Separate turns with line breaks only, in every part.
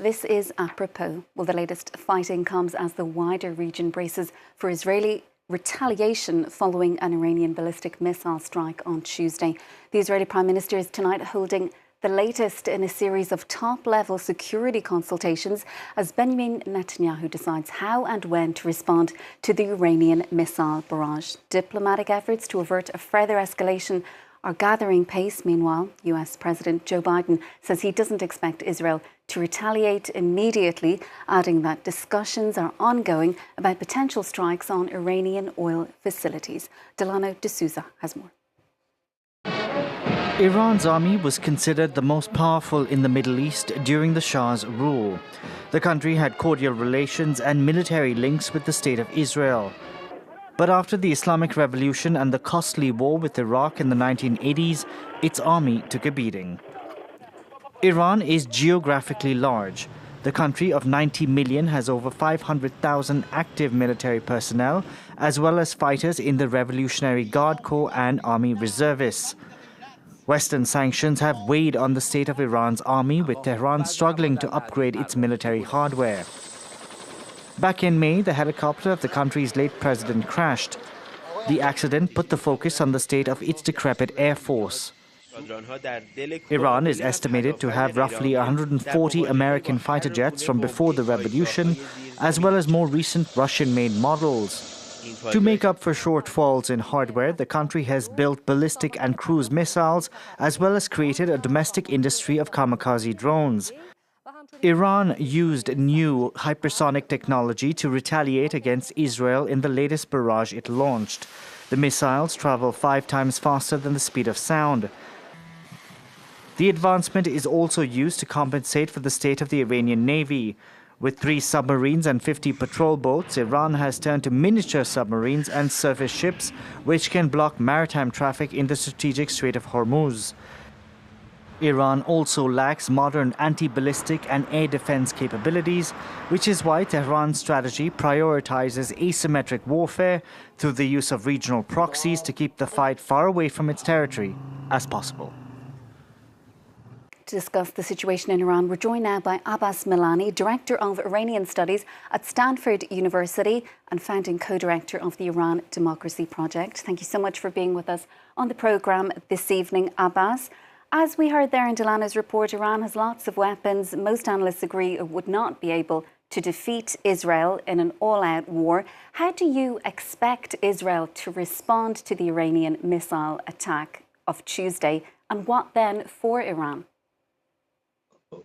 This is apropos. Well, the latest fighting comes as the wider region braces for Israeli retaliation following an Iranian ballistic missile strike on Tuesday. The Israeli Prime Minister is tonight holding the latest in a series of top-level security consultations as Binyamin Netanyahu decides how and when to respond to the Iranian missile barrage. Diplomatic efforts to avert a further escalation are gathering pace. Meanwhile, US President Joe Biden says he doesn't expect Israel to retaliate immediately, adding that discussions are ongoing about potential strikes on Iranian oil facilities. Delano D'Souza has more.
Iran's army was considered the most powerful in the Middle East during the Shah's rule. The country had cordial relations and military links with the State of Israel. But after the Islamic Revolution and the costly war with Iraq in the 1980s, its army took a beating. Iran is geographically large. The country of 90 million has over 500,000 active military personnel, as well as fighters in the Revolutionary Guard Corps and army reservists. Western sanctions have weighed on the state of Iran's army, with Tehran struggling to upgrade its military hardware. Back in May, the helicopter of the country's late president crashed. The accident put the focus on the state of its decrepit air force. Iran is estimated to have roughly 140 American fighter jets from before the revolution, as well as more recent Russian-made models. To make up for shortfalls in hardware, the country has built ballistic and cruise missiles, as well as created a domestic industry of kamikaze drones. Iran used new hypersonic technology to retaliate against Israel in the latest barrage it launched. The missiles travel 5 times faster than the speed of sound. The advancement is also used to compensate for the state of the Iranian Navy. With 3 submarines and 50 patrol boats, Iran has turned to miniature submarines and surface ships, which can block maritime traffic in the strategic Strait of Hormuz. Iran also lacks modern anti-ballistic and air defense capabilities, which is why Tehran's strategy prioritizes asymmetric warfare through the use of regional proxies to keep the fight far away from its territory as possible.
To discuss the situation in Iran, we're joined now by Abbas Milani, Director of Iranian Studies at Stanford University and founding co-director of the Iran Democracy Project. Thank you so much for being with us on the programme this evening, Abbas. As we heard there in Delano's report, Iran has lots of weapons. Most analysts agree it would not be able to defeat Israel in an all-out war. How do you expect Israel to respond to the Iranian missile attack of Tuesday, and what then for Iran?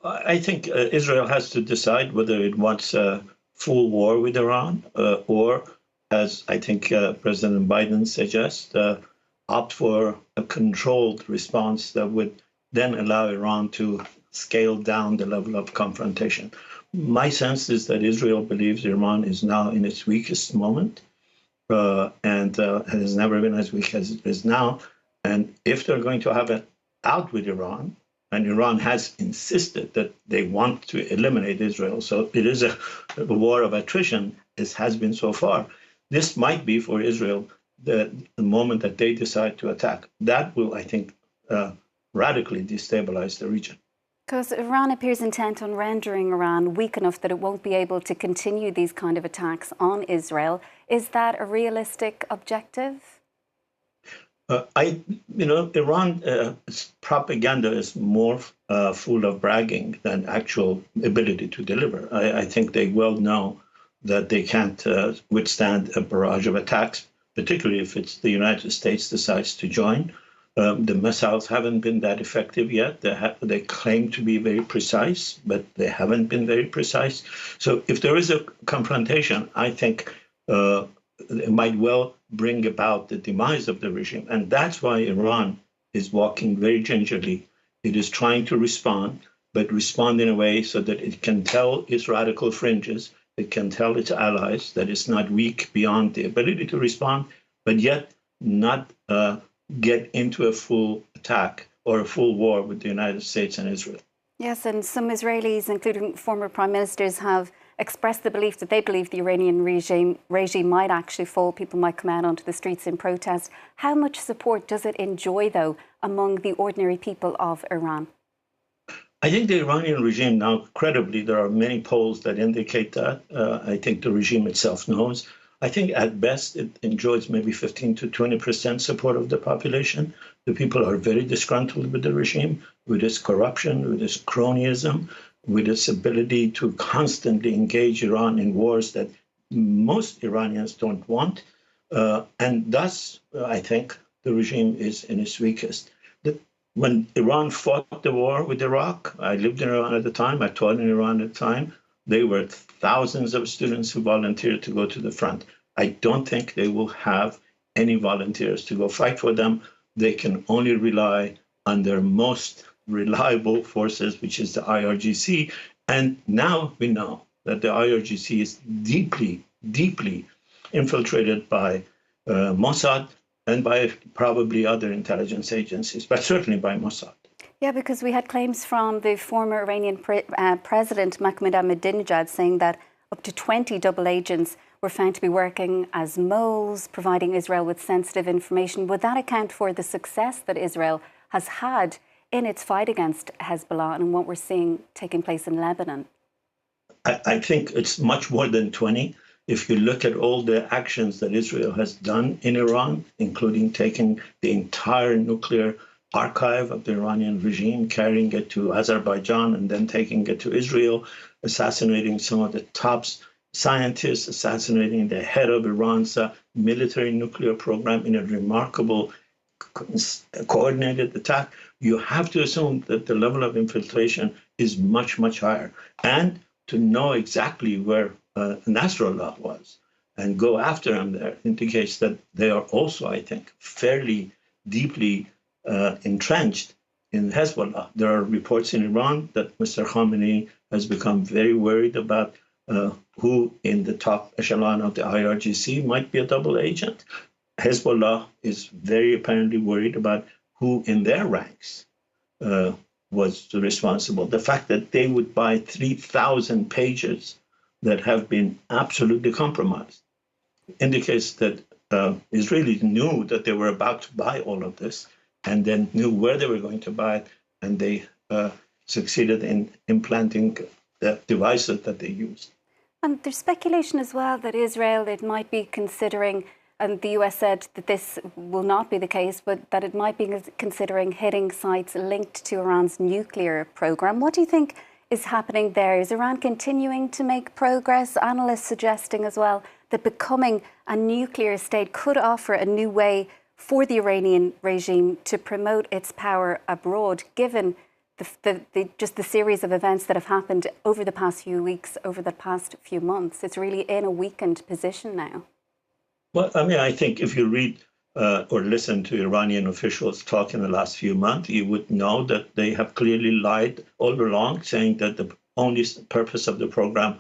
I think Israel has to decide whether it wants a full war with Iran or, as I think President Biden suggests, opt for a controlled response that would then allow Iran to scale down the level of confrontation. My sense is that Israel believes Iran is now in its weakest moment and has never been as weak as it is now. And if they're going to have it out with Iran, and Iran has insisted that they want to eliminate Israel, so it is a war of attrition, as has been so far. This might be for Israel the moment that they decide to attack. That will, I think, radically destabilize the region.
Because Iran appears intent on rendering Iran weak enough that it won't be able to continue these kind of attacks on Israel. Is that a realistic objective? Iran's propaganda is more full of bragging than actual ability to deliver. I think they well know that they can't withstand a barrage of attacks, particularly if it's the United States decides to join. The missiles haven't been that effective yet. They claim to be very precise, but they haven't been very precise. So if there is a confrontation, I think it might well bring about the demise of the regime. And that's why Iran is walking very gingerly. It is trying to respond, but respond in a way so that it can tell its radical fringes, it can tell its allies that it's not weak beyond the ability to respond, but yet not get into a full attack or a full war with the United States and Israel. Yes, and some Israelis, including former prime ministers, have expressed the belief that they believe the Iranian regime might actually fall. People might come out onto the streets in protest. How much support does it enjoy, though, among the ordinary people of Iran? I think the Iranian regime now, credibly, there are many polls that indicate that. I think the regime itself knows. I think at best it enjoys maybe 15 to 20% support of the population. The people are very disgruntled with the regime, with its corruption, with its cronyism, with its ability to constantly engage Iran in wars that most Iranians don't want. And thus, I think the regime is in its weakest. When Iran fought the war with Iraq, I lived in Iran at the time, I taught in Iran at the time, there were thousands of students who volunteered to go to the front. I don't think they will have any volunteers to go fight for them. They can only rely on their most reliable forces, which is the IRGC. And now we know that the IRGC is deeply, deeply infiltrated by Mossad and by probably other intelligence agencies, but certainly by Mossad.
Yeah, because we had claims from the former Iranian president, Mohammad Ahmadinejad, saying that up to 20 double agents were found to be working as moles, providing Israel with sensitive information. Would that account for the success that Israel has had in its fight against Hezbollah and what we're seeing taking place in Lebanon?
I think it's much more than 20. If you look at all the actions that Israel has done in Iran, including taking the entire nuclear archive of the Iranian regime, carrying it to Azerbaijan and then taking it to Israel, assassinating some of the top scientists, assassinating the head of Iran's military nuclear program in a remarkable coordinated attack, you have to assume that the level of infiltration is much, much higher. And to know exactly where Nasrallah was and go after him there indicates that they are also, I think, fairly deeply entrenched in Hezbollah. There are reports in Iran that Mr. Khamenei has become very worried about who in the top echelon of the IRGC might be a double agent. Hezbollah is very apparently worried about who in their ranks was responsible. The fact that they would buy 3,000 pages that have been absolutely compromised indicates that Israelis knew that they were about to buy all of this and then knew where they were going to buy it, and they succeeded in implanting the devices that they used.
And there's speculation as well that Israel, it might be considering, and the US said that this will not be the case, but that it might be considering hitting sites linked to Iran's nuclear program. What do you think is happening there? Is Iran continuing to make progress? Analysts suggesting as well that becoming a nuclear state could offer a new way for the Iranian regime to promote its power abroad, given just the series of events that have happened over the past few weeks, over the past few months. It's really in a weakened position now.
Well, I mean, I think if you read or listen to Iranian officials talk in the last few months, you would know that they have clearly lied all along, saying that the only purpose of the program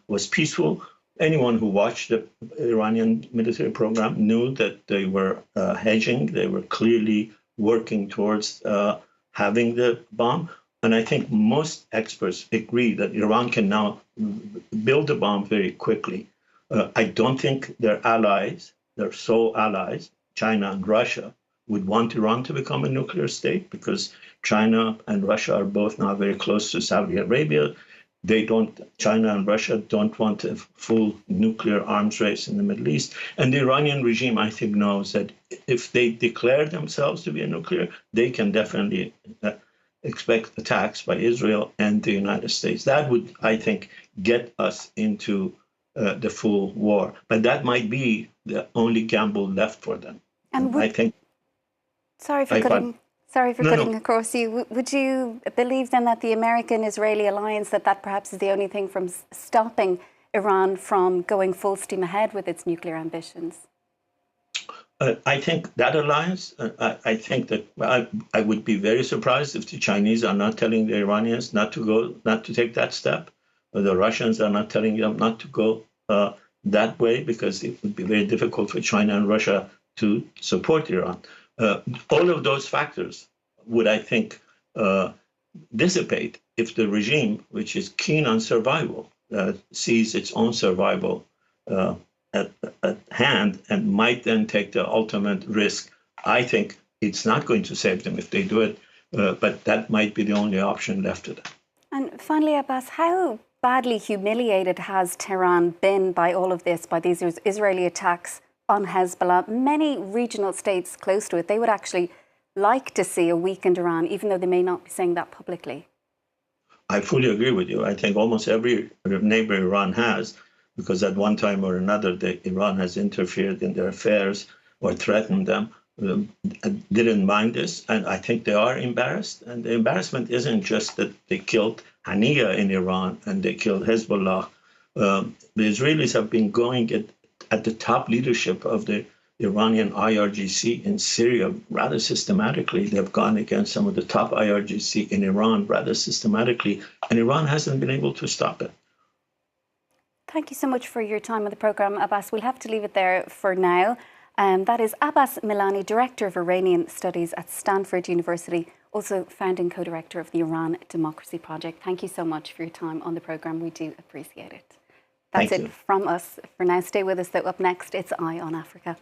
was peaceful. Anyone who watched the Iranian military program knew that they were hedging. They were clearly working towards having the bomb. And I think most experts agree that Iran can now build a bomb very quickly. I don't think their allies, their sole allies, China and Russia, would want Iran to become a nuclear state because China and Russia are both now very close to Saudi Arabia. China and Russia don't want a full nuclear arms race in the Middle East. And the Iranian regime, I think, knows that if they declare themselves to be a nuclear, they can definitely expect attacks by Israel and the United States. That would, I think, get us into the full war. But that might be the only gamble left for them. And I think.
Sorry for cutting across you. Would you believe then that the American-Israeli alliance, that perhaps is the only thing from stopping Iran from going full steam ahead with its nuclear ambitions?
I think that alliance, I think that I would be very surprised if the Chinese are not telling the Iranians not to take that step. The Russians are not telling them not to go that way because it would be very difficult for China and Russia to support Iran. All of those factors would, I think, dissipate if the regime, which is keen on survival, sees its own survival at hand and might then take the ultimate risk. I think it's not going to save them if they do it.
But that might be the only option left to them.
And finally, Abbas, how badly humiliated has Tehran been by all of this, by these Israeli attacks on Hezbollah? Many regional states close to it, they would actually like to see a weakened Iran, even though they may not be saying that publicly.
I fully agree with you. I think almost every neighbor Iran has, because at one time or another, Iran has interfered in their affairs or threatened them, didn't mind this. And I think they are embarrassed. And the embarrassment isn't just that they killed Haniya in Iran and they killed Hezbollah. The Israelis have been going at the top leadership of the Iranian IRGC in Syria rather systematically. They've gone against some of the top IRGC in Iran rather systematically, and Iran hasn't been able to stop it.
Thank you so much for your time on the programme, Abbas. We'll have to leave it there for now. That is Abbas Milani, Director of Iranian Studies at Stanford University, also founding co-director of the Iran Democracy Project. Thank you so much for your time on the programme. We do appreciate it. That's it from us for now. Stay with us, though. Up next, it's Eye on Africa.